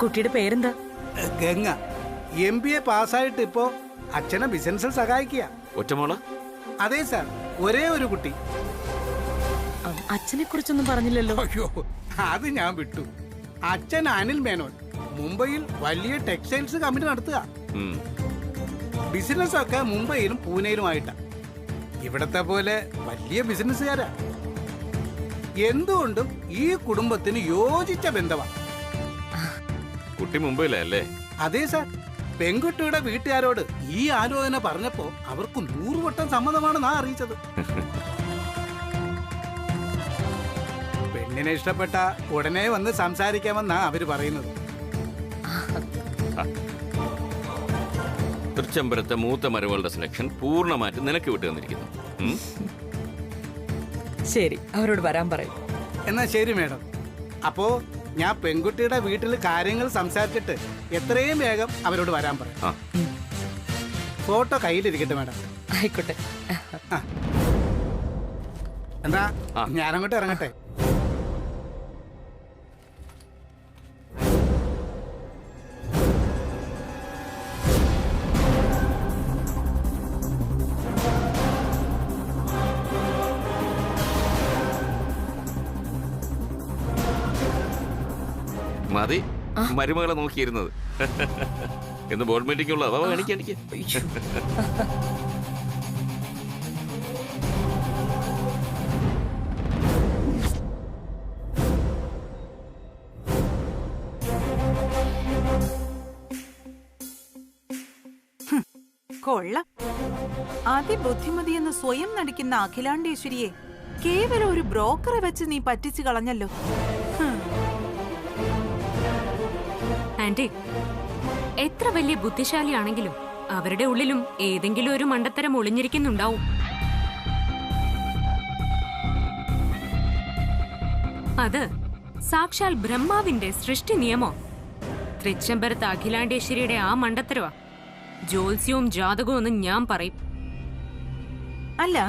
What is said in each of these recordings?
കുട്ടിയുടെ പേരെന്താ? ഗംഗ. MBA പാസ്സായിട്ട് ഇപ്പോ അച്ഛനെ ബിസിനസ്സിൽ സഹായിക്കുക. ഒറ്റമോള? അതെ സാർ, ഒരേ ഒരു കുട്ടി. അച്ഛനെ കുറിച്ചൊന്നും പറഞ്ഞില്ലല്ലോ. അയ്യോ, അത് ഞാൻ വിട്ടു. അച്ഛൻ അനിൽ മേനോൻ, മുംബൈയിൽ വലിയ ടെക്സ്റ്റൈൽസ് കമ്പനി നടത്തുക. ബിസിനസ് ഒക്കെ മുംബൈയിലും പൂനെയിലുമായിട്ടാ. ഇവിടത്തെ പോലെ വലിയ ബിസിനസ്സുകാരാ. എന്തുകൊണ്ടും ഈ കുടുംബത്തിന് യോജിച്ച ബന്ധമാണ്. കുട്ടി മുംബൈയിലല്ലേ? അതെ സാർ. പെൺകുട്ടിയുടെ വീട്ടുകാരോട് ഈ ആലോചന പറഞ്ഞപ്പോ അവർക്ക് 100 വട്ടം സമ്മതമാണെന്നാ അറിയിച്ചത്. പെണ്ണിനെ ഇഷ്ടപ്പെട്ട ഉടനെ വന്ന് സംസാരിക്കാമെന്നാ അവര് പറയുന്നത്. തൃച്ചംബരത്തെ മൂത്ത മരുമകളുടെ സെലക്ഷൻ പൂർണ്ണമായിട്ട് നിനക്ക് വിട്ടു തന്നിരിക്കുന്നു. ശരി, അവരോട് വരാൻ പറയും. എന്നാ ശരി മേഡം. അപ്പോ ഞാൻ പെൺകുട്ടിയുടെ വീട്ടിൽ കാര്യങ്ങൾ സംസാരിച്ചിട്ട് എത്രയും വേഗം അവരോട് വരാൻ പറയും. ഫോട്ടോ കയ്യിലിരിക്കട്ടെ മേഡം. ആയിക്കോട്ടെ. എന്നാ ഞാനങ്ങോട്ട് ഇറങ്ങട്ടെ. മതി മരുമകളെ നോക്കിയിരുന്നത്. എന്ന് ബോർഡ് മീറ്റിംഗ് ഉള്ള എനിക്ക് കൊള്ളാം. അതിബുദ്ധിമതിയെന്ന് സ്വയം നടിക്കുന്ന അഖിലാണ്ടേശ്വരിയെ കേവലം ഒരു ബ്രോക്കറെ വെച്ച് നീ പറ്റിച്ചു കളഞ്ഞല്ലോ. ആന്റി, എത്ര വലിയ ബുദ്ധിശാലിയാണെങ്കിലും അവരുടെ ഉള്ളിലും ഏതെങ്കിലും ഒരു മണ്ടത്തരം ഒളിഞ്ഞിരിക്കുന്നുണ്ടാവും. അത് സാക്ഷാൽ ബ്രഹ്മാവിന്റെ സൃഷ്ടി നിയമോ. തൃച്ചംബരത്ത് അഖിലാണ്ടേശ്വരിയുടെ ആ മണ്ടത്തരവാ ജ്യോത്സ്യവും ജാതകവും എന്ന് ഞാൻ പറയും. അല്ല,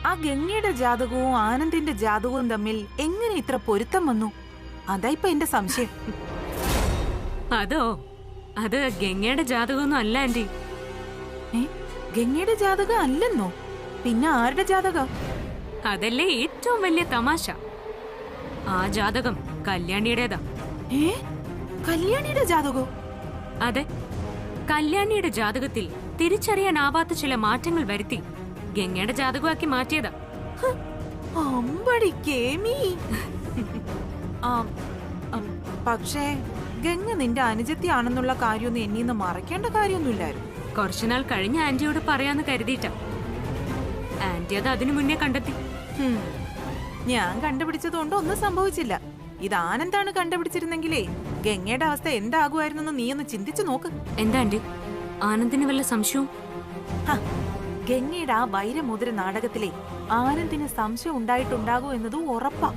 ആ ഗംഗയുടെ ജാതകവും ആനന്ദിന്റെ ജാതകവും തമ്മിൽ എങ്ങനെ ഇത്ര പൊരുത്തം വന്നു? അതാ ഇപ്പൊ എന്റെ സംശയം. അതോ, അത് ഗംഗയുടെ ജാതകമൊന്നും അല്ല ആന്റി. ഗംഗയുടെ ജാതകം അല്ലെന്നോ? പിന്നെ ആരുടെ ജാതകം? അതല്ലേ ഏറ്റവും വലിയ തമാശ. ആ ജാതകം കല്യാണിയുടേതാ. കല്യാണിയുടെ ജാതകോ? അതെ, കല്യാണിയുടെ ജാതകത്തിൽ തിരിച്ചറിയാനാവാത്ത ചില മാറ്റങ്ങൾ വരുത്തി ഗംഗയുടെ ജാതകമാക്കി മാറ്റിയതാ. പക്ഷേ ഗംഗ നിന്റെ അനുജത്തിയാണെന്നുള്ള കാര്യമൊന്നും എന്നീന്ന് മറക്കേണ്ട കാര്യമൊന്നുമില്ലായിരുന്നു. കുറച്ചുനാൾ കഴിഞ്ഞ ആന്റിയോട് പറയാന്ന് കരുതിയിട്ടാ. ആന്റി അത് അതിനു മുന്നേ കണ്ടെത്തി. ഞാൻ കണ്ടുപിടിച്ചതുകൊണ്ട് ഒന്നും സംഭവിച്ചില്ല. ഇത് ആനന്ദാണ് കണ്ടുപിടിച്ചിരുന്നെങ്കിലേ ഗംഗയുടെ അവസ്ഥ എന്താകുമായിരുന്നെന്ന് നീ ഒന്ന് ചിന്തിച്ചു നോക്ക്. എന്താ ആന്റി, ആനന്ദിന് വല്ല സംശയവും? ഗംഗയുടെ ആ വൈരമുദ്ര നാടകത്തിലെ ആനന്ദിന് സംശയം ഉണ്ടായിട്ടുണ്ടാകൂ എന്നതും ഉറപ്പാ.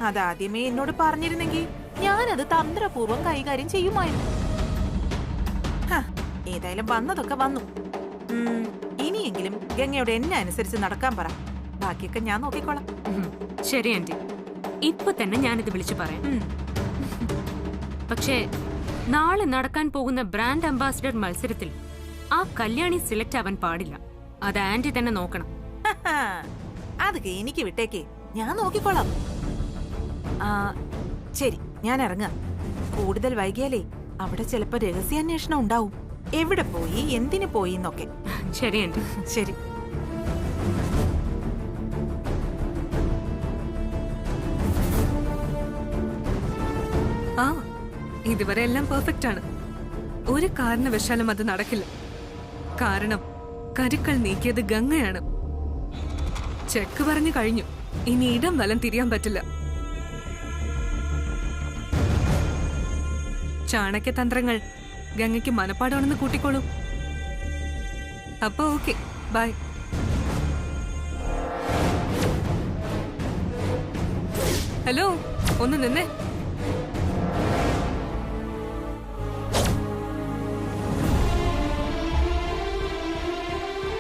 അതാദ്യമേ എന്നോട് പറഞ്ഞിരുന്നെങ്കിൽ ഞാനത് തന്ത്രപൂർവ്വം കൈകാര്യം ചെയ്യുമായിരുന്നു. ഏതായാലും വന്നതൊക്കെ വന്നു. ഇനിയെങ്കിലും ഗംഗയോട് എന്നെ അനുസരിച്ച് നടക്കാൻ പറ. ബാക്കിയൊക്കെ ഞാൻ നോക്കിക്കോളാം. ശരി ആന്റി, ഇപ്പൊ തന്നെ ഞാനിത് വിളിച്ചു പറയാം. പക്ഷേ നാളെ നടക്കാൻ പോകുന്ന ബ്രാൻഡ് അംബാസിഡർ മത്സരത്തിൽ ആ കല്യാണി സെലക്ട് ആവാൻ പാടില്ല. അത് ആന്റി തന്നെ നോക്കണം. അതൊക്കെ എനിക്ക് വിട്ടേക്കേ, ഞാൻ നോക്കിക്കോളാം. ശരി, ഞാൻ ഇറങ്ങാം. കൂടുതൽ വൈകിയാലേ അവിടെ ചിലപ്പോ രഹസ്യാന്വേഷണം ഉണ്ടാവും. എവിടെ പോയി, എന്തിനു പോയി എന്നൊക്കെ. ശരി ആന്റി. ശരി. ഇതുവരെ എല്ലാം പെർഫെക്റ്റ് ആണ്. ഒരു കാരണവശാലും അത് നടക്കില്ല. കാരണം കരുക്കൾ നീക്കിയത് ഗംഗയാണ്. ചെക്ക് പറഞ്ഞു കഴിഞ്ഞു. ഇനി ഇടം വലം തിരിയാൻ പറ്റില്ല. ചാണക്യതന്ത്രങ്ങൾ ഗംഗയ്ക്ക് മനപ്പാടാണെന്ന് കൂട്ടിക്കോളൂ. അപ്പൊ ഓക്കെ, ബൈ. ഹലോ, ഒന്ന് നിന്നേ.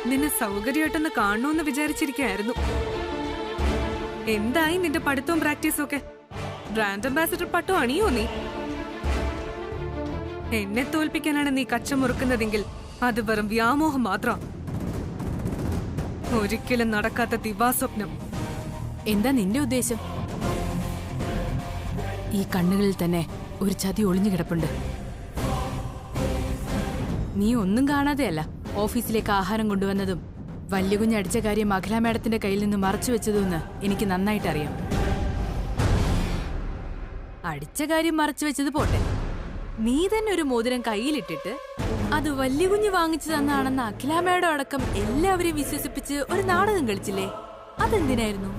നിന്നെ സൗകര്യമായിട്ടൊന്ന് കാണണമെന്ന് വിചാരിച്ചിരിക്കുകയായിരുന്നു. എന്തായി നിന്റെ പഠിത്തവും പ്രാക്ടീസും ഒക്കെ? ബ്രാൻഡ് അംബാസിഡർ പട്ടു അണിയോ നീ? എന്നെ തോൽപ്പിക്കാനാണ് നീ കച്ചമുറുക്കുന്നതെങ്കിൽ അത് വെറും വ്യാമോഹം മാത്രം. ഒരിക്കലും നടക്കാത്ത ദിവാസ്വപ്നം. എന്താ നിന്റെ ഉദ്ദേശം? ഈ കണ്ണുകളിൽ തന്നെ ഒരു ചതി ഒളിഞ്ഞു കിടപ്പുണ്ട്. നീ ഒന്നും കാണാതെയല്ല ഓഫീസിലേക്ക് ആഹാരം കൊണ്ടുവന്നതും വലിയ കുഞ്ഞടിച്ച കാര്യം അഖില മാഡത്തിന്റെ കയ്യിൽ നിന്ന് മറച്ചു വെച്ചതെന്ന് എനിക്ക് നന്നായിട്ട് അറിയാം. അടിച്ച കാര്യം മറച്ചു വെച്ചത് പോട്ടെ, നീ തന്നെ ഒരു മോതിരം കയ്യിലിട്ടിട്ട് അത് വലിയ കുഞ്ഞ് വാങ്ങിച്ചു തന്നാണെന്ന് അഖില മാഡം അടക്കം എല്ലാവരെയും വിശ്വസിപ്പിച്ച് ഒരു നാടകം കളിച്ചില്ലേ? അതെന്തിനായിരുന്നു?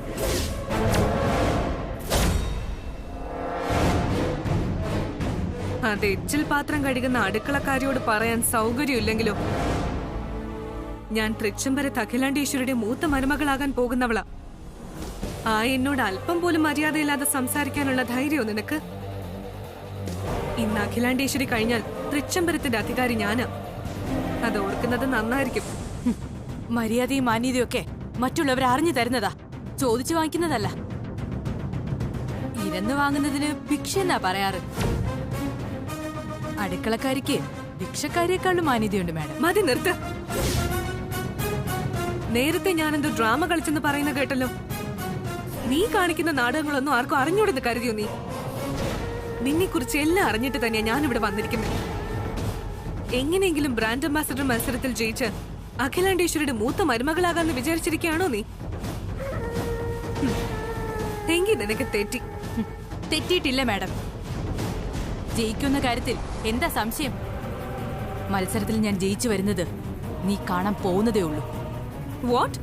അത് എച്ചിൽ പാത്രം കഴുകുന്ന അടുക്കളക്കാരിയോട് പറയാൻ സൗകര്യമില്ലെങ്കിലോ? ഞാൻ തൃച്ചംബരത്ത് അഖിലാണ്ടേശ്വരിയുടെ മൂത്ത മരുമകളാകാൻ പോകുന്നവളാ. ആ എന്നോട് അല്പം പോലും മര്യാദയില്ലാതെ സംസാരിക്കാനുള്ള ധൈര്യമോ നിനക്ക്? ഇന്ന് അഖിലാണ്ടേശ്വരി കഴിഞ്ഞാൽ തൃച്ചംബരത്തിന്റെ അധികാരി ഞാനാ. അത് ഓർക്കുന്നത് നന്നായിരിക്കും. മര്യാദയും മാന്യതയും ഒക്കെ മറ്റുള്ളവർ അറിഞ്ഞു തരുന്നതാ, ചോദിച്ചു വാങ്ങിക്കുന്നതല്ല. ഇരന്ന് വാങ്ങുന്നതിന് ഭിക്ഷ എന്നാ പറയാറ്. അടുക്കളക്കാരിക്ക് ഭിക്ഷക്കാരിയേക്കാളും മാന്യതയുണ്ട് മാഡം. മതി, നിർത്ത്. നേരത്തെ ഞാനെന്തോ ഡ്രാമ കളിച്ചെന്ന് പറയുന്ന കേട്ടല്ലോ. നീ കാണിക്കുന്ന നാടകങ്ങളൊന്നും ആർക്കും അറിഞ്ഞൂടെന്ന് കരുതിയോ നീ? നിന്നെ കുറിച്ച് എല്ലാം അറിഞ്ഞിട്ട് തന്നെയാ ഞാനിവിടെ വന്നിരിക്കുന്നത്. എങ്ങനെയെങ്കിലും ബ്രാൻഡ് അംബാസിഡർ മത്സരത്തിൽ ജയിച്ച് അഖിലാണ്ടേശ്വരിയുടെ മൂത്ത മരുമകളാകാന്ന് വിചാരിച്ചിരിക്കുകയാണോ നീ? എങ്കിൽ നിനക്ക് തെറ്റി. തെറ്റിയിട്ടില്ല മാഡം. ജയിക്കുന്ന കാര്യത്തിൽ എന്താ സംശയം? മത്സരത്തിൽ ഞാൻ ജയിച്ചു വരുന്നത് നീ കാണാൻ പോകുന്നതേ ഉള്ളൂ. What?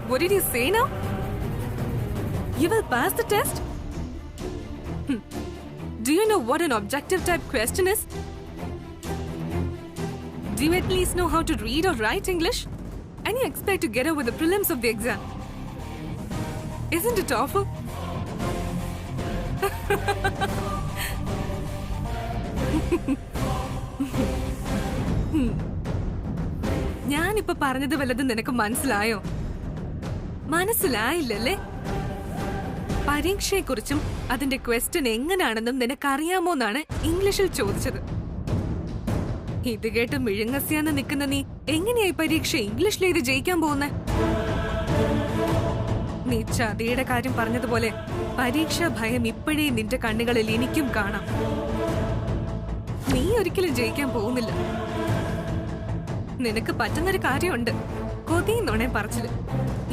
What did you say now? You will pass the test? Do you know what an objective type question is? Do you at least know how to read or write English? And you expect to get over the prelims of the exam? Isn't it awful? ഞാനിപ്പോ പറഞ്ഞത് വല്ലതും നിനക്ക് മനസ്സിലായോ? മനസ്സിലായില്ലല്ലേ? പരീക്ഷയെക്കുറിച്ചും അതിന്റെ question എങ്ങനെയാണെന്നും നിനക്കറിയാമോന്നാണ് ഇംഗ്ലീഷിൽ ചോദിച്ചത്. ഇത് കേട്ട് മിഴുങ്ങസ്യാന്ന് നിൽക്കുന്ന നീ എങ്ങനെയായി പരീക്ഷ ഇംഗ്ലീഷിൽ എഴുതി ജയിക്കാൻ പോകുന്നേ? നീ ചതിയുടെ കാര്യം പറഞ്ഞതുപോലെ പരീക്ഷാ ഭയം ഇപ്പോഴേ നിന്റെ കണ്ണുകളിൽ എനിക്കും കാണാം. നീ ഒരിക്കലും ജയിക്കാൻ പോകുന്നില്ല. നിനക്ക് പറ്റുന്നൊരു കാര്യമുണ്ട്, കൊതിയുന്നോണെ പറച്ചില്.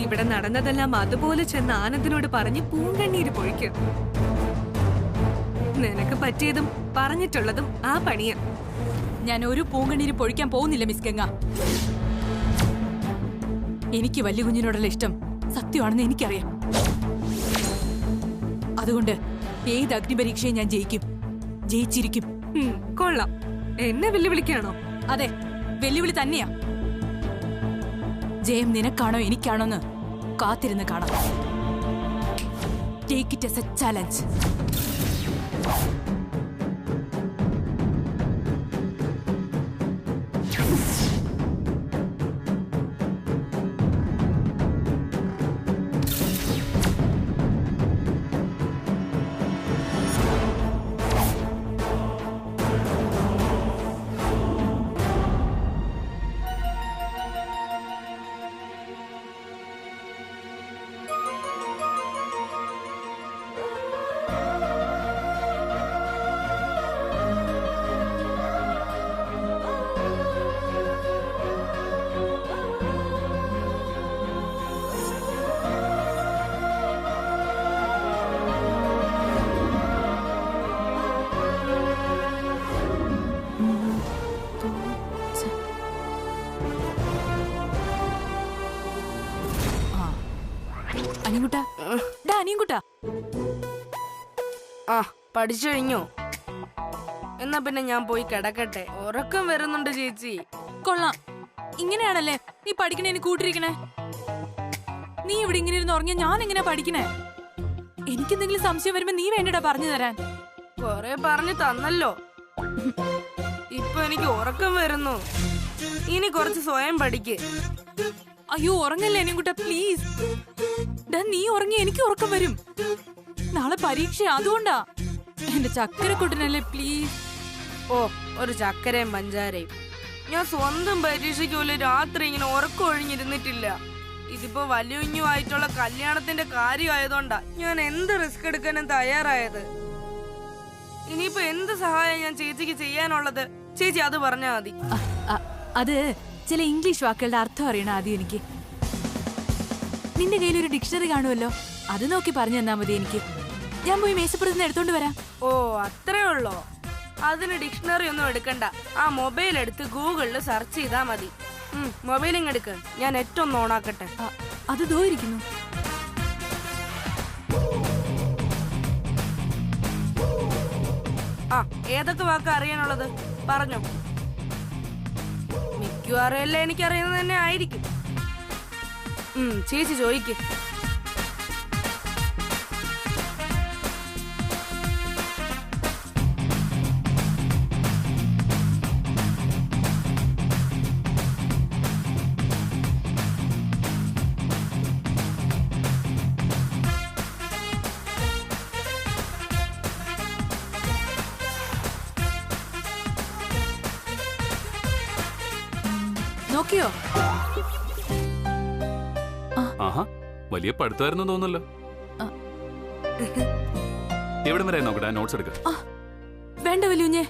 ഇവിടെ നടന്നതെല്ലാം അതുപോലെ ചെന്ന് ആനന്ദിനോട് പറഞ്ഞ് പൂങ്കണ്ണീര് പൊഴിക്കുക. നിനക്ക് പറ്റിയതും പറഞ്ഞിട്ടുള്ളതും ആ പണിയാ. ഞാൻ ഒരു പൂങ്കണ്ണീര് പൊഴിക്കാൻ പോകുന്നില്ല മിസ് ഗംഗ. എനിക്ക് വലിയ കുഞ്ഞിനോടുള്ള ഇഷ്ടം സത്യമാണെന്ന് എനിക്കറിയാം. അതുകൊണ്ട് ഏത് അഗ്നിപരീക്ഷയും ഞാൻ ജയിക്കും, ജയിച്ചിരിക്കും. കൊള്ളാം. എന്നെ വെല്ലുവിളിക്കാണോ? അതെ, വെല്ലുവിളി തന്നെയാ. ജയം നിനക്കാണോ എനിക്കാണോന്ന് കാത്തിരുന്ന് കാണാം. Take it as a challenge. അനിയൻകുട്ടാ, അനിയൻകുട്ടാ, ആ പഠിച്ചു കഴിഞ്ഞോ? എന്നാ പിന്നെ ഞാൻ പോയി കിടക്കട്ടെ, ഉറക്കം വരുന്നുണ്ട് ചേച്ചി. കൊള്ളാം. ഇങ്ങനെയാണല്ലേ നീ പഠിക്കണേന് കൂട്ടിരിക്കണേ? നീ ഇവിടെ ഇങ്ങനെ ഇരുന്ന് ഉറങ്ങിയ ഞാൻ എങ്ങനെയാ പഠിക്കണേ? എനിക്കെന്തെങ്കിലും സംശയം വരുമ്പോ നീ വേണ്ടടാ പറഞ്ഞു തരാൻ. കൊറേ പറഞ്ഞു തന്നല്ലോ, ഇപ്പൊ എനിക്ക് ഉറക്കം വരുന്നു. ഇനി കുറച്ച് സ്വയം പഠിക്ക്. അയ്യോ ഉറങ്ങല്ലേ അനിയൻകുട്ടാ, പ്ലീസ്. നീ ഉറങ്ങി എനിക്ക് ഉറക്കം വരും. നാളെ പരീക്ഷ അതുകൊണ്ടാ. എന്റെ ചക്കരക്കുട്ടനല്ലേ പ്ലീസ്. ഓ, ഒരു ചക്കരയും പഞ്ചാരയും. ഞാൻ സ്വന്തം പരീക്ഷയ്ക്ക് പോലും രാത്രി ഇങ്ങനെ ഉറക്കം ഒഴിഞ്ഞിരുന്നിട്ടില്ല. ഇതിപ്പോ വലിയ കുഞ്ഞുമായിട്ടുള്ള കല്യാണത്തിന്റെ കാര്യമായതുകൊണ്ടാ ഞാൻ എന്ത് റിസ്ക് എടുക്കാനും തയ്യാറായത്. ഇനിയിപ്പോ എന്ത് സഹായം ഞാൻ ചേച്ചിക്ക് ചെയ്യാനുള്ളത്, ചേച്ചി അത് പറഞ്ഞാ മതി. അത് ചില ഇംഗ്ലീഷ് വാക്കുകളുടെ അർത്ഥം അറിയണം ആദ്യം എനിക്ക്. നിന്റെ കയ്യിൽ ഒരു ഡിക്ഷണറി കാണുമല്ലോ, അത് നോക്കി പറഞ്ഞു തന്നാ മതി എനിക്ക്. ഞാൻ പോയി മേശപ്പുറത്ത് നിന്ന് എടുത്തോണ്ട് വരാം. ഓ, അത്രേ ഉള്ളോ? അതിന് ഡിക്ഷണറി ഒന്നും എടുക്കണ്ട. ആ മൊബൈൽ എടുത്ത് ഗൂഗിളിൽ സെർച്ച് ചെയ്താ മതി. മൊബൈലിങ് എടുക്ക്, ഞാൻ നെറ്റ് ഒന്ന് ഓണാക്കട്ടെ. അത് ദോ ഇരിക്കുന്നു. ആ, ഏതൊക്കെ വാക്ക് അറിയാനുള്ളത് പറഞ്ഞോ. മിക്കവാറും എല്ലാം എനിക്കറിയുന്നത് തന്നെ ആയിരിക്കും. ചേച്ചി ചോദിക്ക്. നോക്കിയോ? ആഹാ, വലിയ പഠിത്തമായിരുന്നു തോന്നുന്നല്ലോ. എവിടെ വരെ നോക്കട്ടെ, നോട്ട്സ് എടുക്ക. വേണ്ട വല്യുഞ്ഞെ,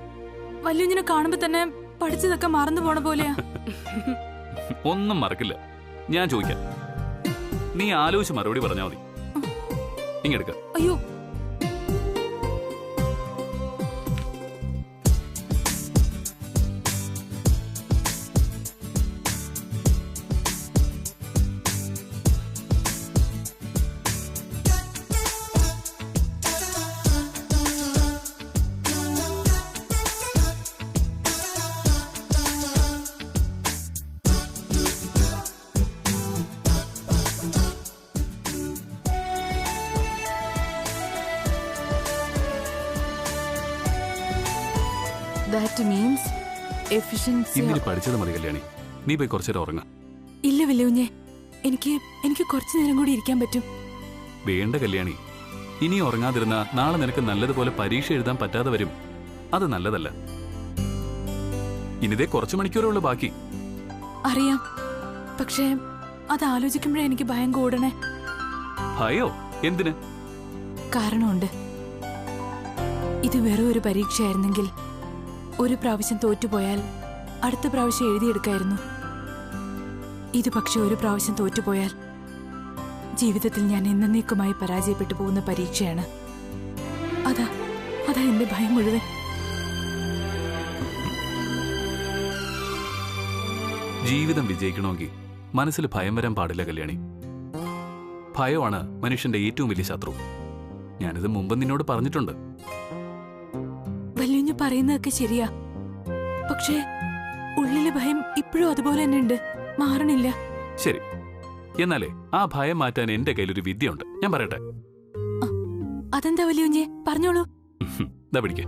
വല്യുഞ്ഞിനെ കാണുമ്പോ തന്നെ പഠിച്ചതൊക്കെ മറന്നു പോണ പോലെയാ. ഒന്നും മറക്കില്ല. ഞാൻ ചോദിക്കാം, നീ ആലോചിച്ച് മറുപടി പറഞ്ഞാ മതി. ഇങ്ങെടുക്ക. അയ്യോ, that means efficiency. ഇന്നിനി പഠിച്ചത് മതി കല്യാണി, നീ പോയി കുറച്ചേരം ഉറങ്ങ. ഇല്ല വല്യുഞ്ഞെ, എനിക്ക് കുറച്ചു നേരം കൂടി ഇരിക്കാൻ പറ്റും. വേണ്ട കല്യാണി, ഇനി ഉറങ്ങാതിരുന്ന നാളെ നിനക്ക് നല്ലതുപോലെ പരീക്ഷ എഴുതാൻ പറ്റാതെ വരും. അത് നല്ലതല്ല. ഇനിതേ കുറച്ചു മണിക്കൂറേ ഉള്ളൂ ബാക്കി. അറിയാം, പക്ഷേ അത് ആലോചിക്കുമ്പോഴേ എനിക്ക് ഭയം കൂടണേ. ഭയോ? എന്തിന്? കാരണമുണ്ട്. ഇത് വെറും ഒരു പരീക്ഷയായിരുന്നെങ്കിൽ ഒരു പ്രാവശ്യം തോറ്റുപോയാൽ അടുത്ത പ്രാവശ്യം എഴുതിയെടുക്കായിരുന്നു. ഇത് പക്ഷെ ഒരു പ്രാവശ്യം തോറ്റുപോയാൽ ജീവിതത്തിൽ ഞാൻ എന്നേക്കുമായി പരാജയപ്പെട്ടു പോകുന്ന പരീക്ഷയാണ്. അതാ എന്റെ ഭയം മുഴുവൻ. ജീവിതം വിജയിക്കണമെങ്കിൽ മനസ്സിൽ ഭയം വരാൻ പാടില്ല കല്യാണി. ഭയമാണ് മനുഷ്യന്റെ ഏറ്റവും വലിയ ശത്രു. ഞാനിത് മുമ്പ് നിന്നോട് പറഞ്ഞിട്ടുണ്ട്. വല്യുഞ്ഞ് പറയുന്നതൊക്കെ ശരിയാ, പക്ഷേ ഉള്ളിലെ ഭയം ഇപ്പോഴും അതുപോലെ തന്നെ ഉണ്ട്, മാറണില്ല. ശരി, എന്നാലേ ആ ഭയം മാറ്റാൻ എന്റെ കയ്യിലൊരു വിദ്യയുണ്ട്. ഞാൻ പറയട്ടെ? അതെന്താ വല്യുഞ്ഞെ, പറഞ്ഞോളൂ. ദാ പിടിക്ക.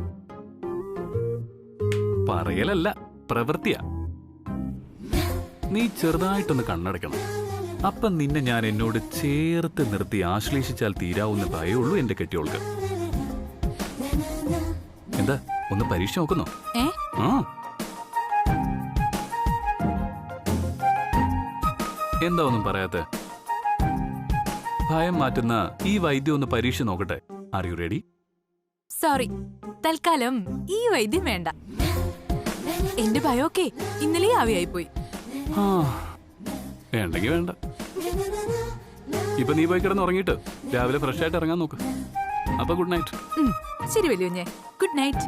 പറയലല്ല, പ്രവൃത്തിയാ. നീ ചെറുതായിട്ടൊന്ന് കണ്ണടയ്ക്കണം. അപ്പം നിന്നെ ഞാൻ എന്നോട് ചേർത്ത് നിർത്തി ആശ്ലേഷിച്ചാൽ തീരാവുന്ന ഭയമുള്ളൂ എന്റെ കെട്ടിയോൾക്ക്. എന്താ, ഒന്ന് പരീക്ഷ നോക്കുന്നോ? ആ, എന്താ ഒന്നും പറയാത്ത? ഭയം മാറ്റുന്ന ഈ വൈദ്യം ഒന്ന് പരീക്ഷ നോക്കട്ടെ. Are you ready? സോറി, തൽക്കാലം ഈ വൈദ്യം വേണ്ട. എന്റെ ഭയമൊക്കെ ഇന്നലെ ആവിയായിപ്പോയി. വേണ്ടെങ്കി വേണ്ട. ഇപ്പൊ നീ പോയി കിടന്ന് ഉറങ്ങിയിട്ട് രാവിലെ ഫ്രഷ് ആയിട്ട് ഇറങ്ങാൻ നോക്ക്. അപ്പൊ ഗുഡ് നൈറ്റ്. ശരി വല്യുഞ്ഞെ, ഗുഡ് നൈറ്റ്.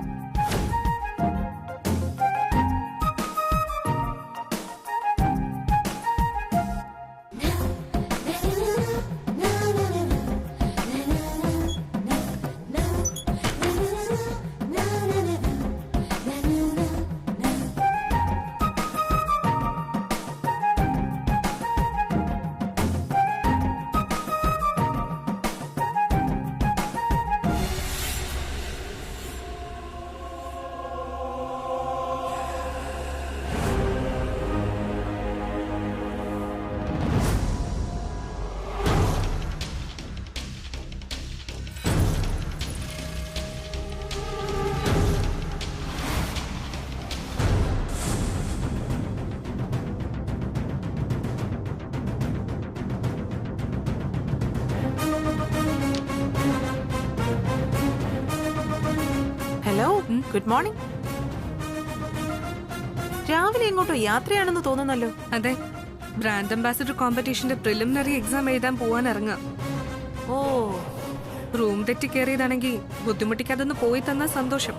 Good morning. രാവിലെ എങ്ങോട്ടോ യാത്രയാണെന്ന് തോന്നുന്നല്ലോ. അതെ, ബ്രാൻഡ് അംബാസിഡർ കോമ്പറ്റീഷന്റെ പ്രിലിമിനറി എക്സാം എഴുതാൻ പോവാൻ ഇറങ്ങാം. ഓ, റൂം തെറ്റി കയറിയതാണെങ്കിൽ ബുദ്ധിമുട്ടിക്കാതൊന്ന് പോയി തന്ന സന്തോഷം.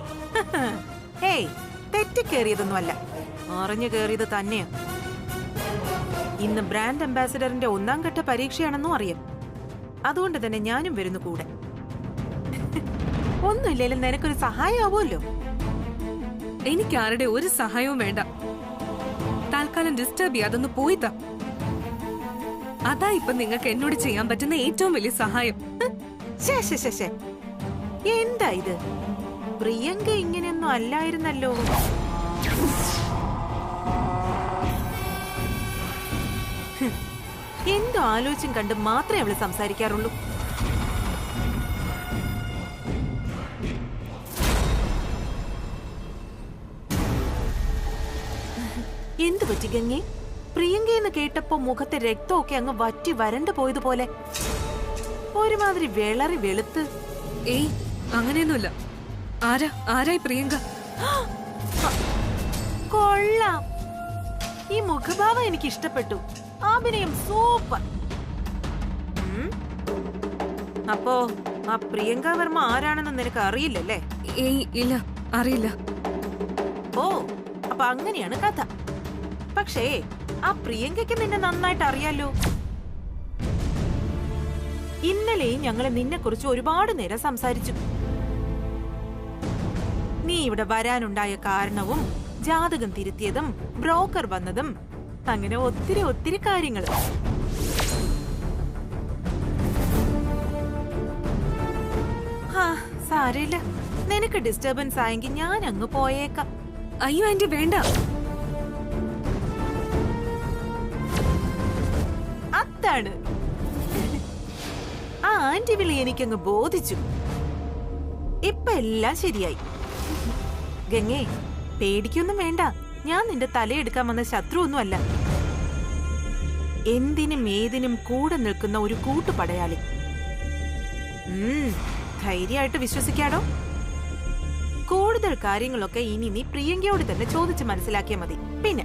ഹേയ്, തെറ്റിക്കേറിയതൊന്നും അല്ല, അറിഞ്ഞു കേറിയത് തന്നെയാ. ഇന്ന് ബ്രാൻഡ് അംബാസിഡറിന്റെ 1ാം ഘട്ട പരീക്ഷയാണെന്നും അറിയാം. അതുകൊണ്ട് തന്നെ ഞാനും വരുന്നു കൂടെ. ഒന്നുമില്ലേലും നിനക്കൊരു സഹായമാവുമല്ലോ. എനിക്ക് ആരുടെ ഒരു സഹായവും വേണ്ട. തൽക്കാലം ഡിസ്റ്റർബ് ചെയ്യാതൊന്ന് പോയി താ. അതാ ഇപ്പൊ നിങ്ങൾക്ക് എന്നോട് ചെയ്യാൻ പറ്റുന്ന ഏറ്റവും വലിയ സഹായം. ശേ, എന്താ ഇത്? പ്രിയങ്ക ഇങ്ങനെയൊന്നും അല്ലായിരുന്നല്ലോ. എന്തോ ആലോചിച്ചും കണ്ട് മാത്രമേ അവള് സംസാരിക്കാറുള്ളൂ. എന്തു പറ്റി ഗംഗേ? പ്രിയങ്കയെന്ന് കേട്ടപ്പോ മുഖത്തെ രക്തമൊക്കെ അങ്ങ് വറ്റി വരണ്ടു പോയതുപോലെ, ഒരുമാതിരി വെളറി വെളുത്ത്. ഏയ്, അങ്ങനെയൊന്നുമില്ല. ആരായി പ്രിയങ്ക? കൊള്ളാം, ഈ മുഖഭാവം എനിക്ക് ഇഷ്ടപ്പെട്ടു. അഭിനയം സൂപ്പർ. അപ്പോ ആ പ്രിയങ്ക വർമ്മ ആരാണെന്ന് നിനക്ക് അറിയില്ലല്ലേ? ഏയ്, ഇല്ല, അറിയില്ല. ഓ, അപ്പൊ അങ്ങനെയാണ് കഥ. പക്ഷേ ആ പ്രിയങ്കയ്ക്ക് നിന്നെ നന്നായിട്ട് അറിയാലോ. ഇന്നലെയും ഞങ്ങള് നിന്നെ കുറിച്ച് ഒരുപാട് നേരം സംസാരിച്ചു. നീ ഇവിടെ വരാനുണ്ടായ കാരണവും ജാതകം തിരുത്തിയതും ബ്രോക്കർ വന്നതും അങ്ങനെ ഒത്തിരി കാര്യങ്ങൾ. സാരമില്ല, നിനക്ക് ഡിസ്റ്റർബൻസ് ആയെങ്കിൽ ഞാൻ അങ്ങ് പോയേക്കാം. അയ്യോ ആന്റി, വേണ്ട. അതാണ് ആ ആന്റി വിളി എനിക്കങ്ങ് ബോധിച്ചു. ഇപ്പൊ എല്ലാം ശരിയായി. ഗംഗേ, പേടിക്കൊന്നും വേണ്ട. ഞാൻ നിന്റെ തലയെടുക്കാൻ വന്ന ശത്രുവൊന്നുമല്ല. എന്തിനും ഏതിനും കൂടെ നിൽക്കുന്ന ഒരു കൂട്ടുപടയാളി. ധൈര്യമായിട്ട് വിശ്വസിക്കാടോ. കൂടുതൽ കാര്യങ്ങളൊക്കെ ഇനി നീ പ്രിയങ്കയോട് തന്നെ ചോദിച്ച് മനസ്സിലാക്കിയാൽ മതി. പിന്നെ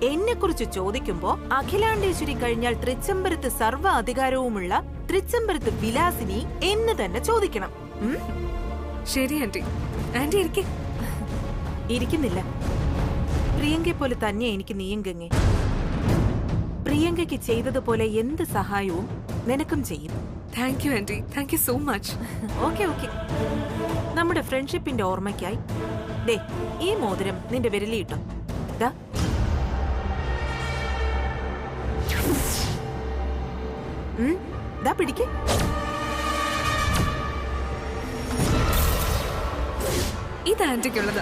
എന്നെ കുറിച്ച് ചോദിക്കുമ്പോ അഖിലാണ്ടേശ്വരി കഴിഞ്ഞാൽ തൃച്ചംബരത്ത് സർവ്വ അധികാരവുമുള്ള തൃച്ചംബരത്ത് വിലാസിനി എന്ന് തന്നെ ചോദിക്കണം. ശരി ആന്റി. ആന്റി ഇരിക്കെ. ഇരിക്കുന്നില്ല. പ്രിയങ്കയെ പോലെ തന്നെ എനിക്ക് നീയും ഗംഗെ. പ്രിയങ്കയ്ക്ക് ചെയ്തതുപോലെ എന്ത് സഹായവും നിനക്കും ചെയ്യും. Thank you aunty, thank you so much. Okay. നമ്മുടെ ഫ്രണ്ട്ഷിപ്പിന്റെ ഓർമ്മയ്ക്കായി ദേ ഈ മോതിരം നിന്റെ വിരലിട്ടോ. ദാ പിടിക്ക്. ഇത് ആന്റിക്കുള്ളത്.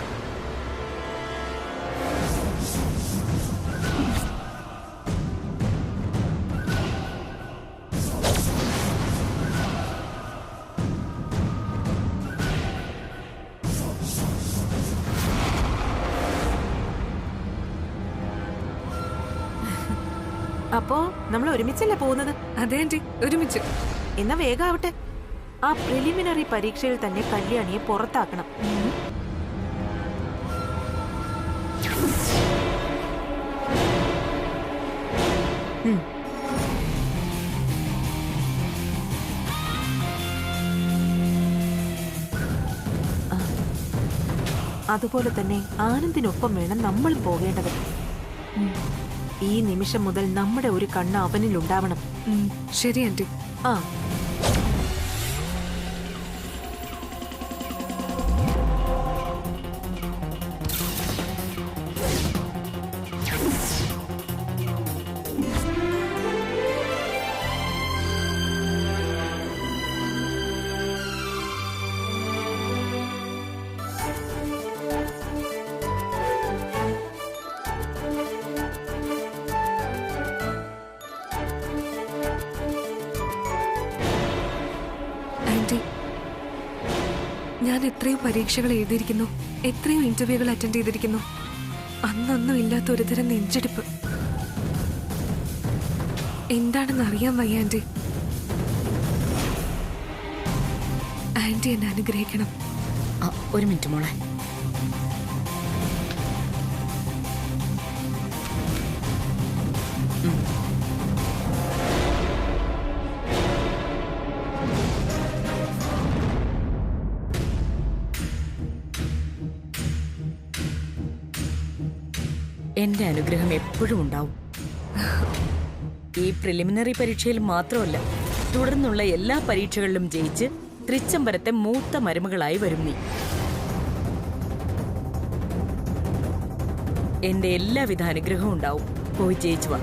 അപ്പോ നമ്മൾ ഒരുമിച്ചല്ലേ പോകുന്നത്? അതെ ആന്റി, ഒരുമിച്ച്. എന്നാ വേഗാവട്ടെ. ആ പ്രിലിമിനറി പരീക്ഷയിൽ തന്നെ കല്യാണിയെ പുറത്താക്കണം. അതുപോലെ തന്നെ ആനന്ദിനൊപ്പം വേണം നമ്മൾ പോകേണ്ടത്. ഈ നിമിഷം മുതൽ നമ്മുടെ ഒരു കണ്ണ് അവനിൽ ഉണ്ടാവണം. ശരി ആന്റി. ഞാൻ എത്രയോ പരീക്ഷകൾ എഴുതിയിരിക്കുന്നു, എത്രയോ ഇന്റർവ്യൂകൾ അറ്റൻഡ് ചെയ്തിരിക്കുന്നു. അന്നൊന്നും ഇല്ലാത്ത ഒരുതരം നെഞ്ചെടുപ്പ്. എന്താണെന്ന് അറിയാൻ വയ്യ ആന്റി. ആന്റി എന്നെ അനുഗ്രഹിക്കണം. ഒരു മിനിറ്റ് മോളെ. എന്റെ അനുഗ്രഹം എപ്പോഴും ഉണ്ടാവും. ഈ പ്രിലിമിനറി പരീക്ഷയിൽ മാത്രമല്ല, തുടർന്നുള്ള എല്ലാ പരീക്ഷകളിലും ജയിച്ച് തൃച്ചംബരത്തെ മൂത്ത മരുമകളായി വരും നീ. എന്റെ എല്ലാവിധ അനുഗ്രഹവും ഉണ്ടാവും. പോയി ജയിച്ചു വാ.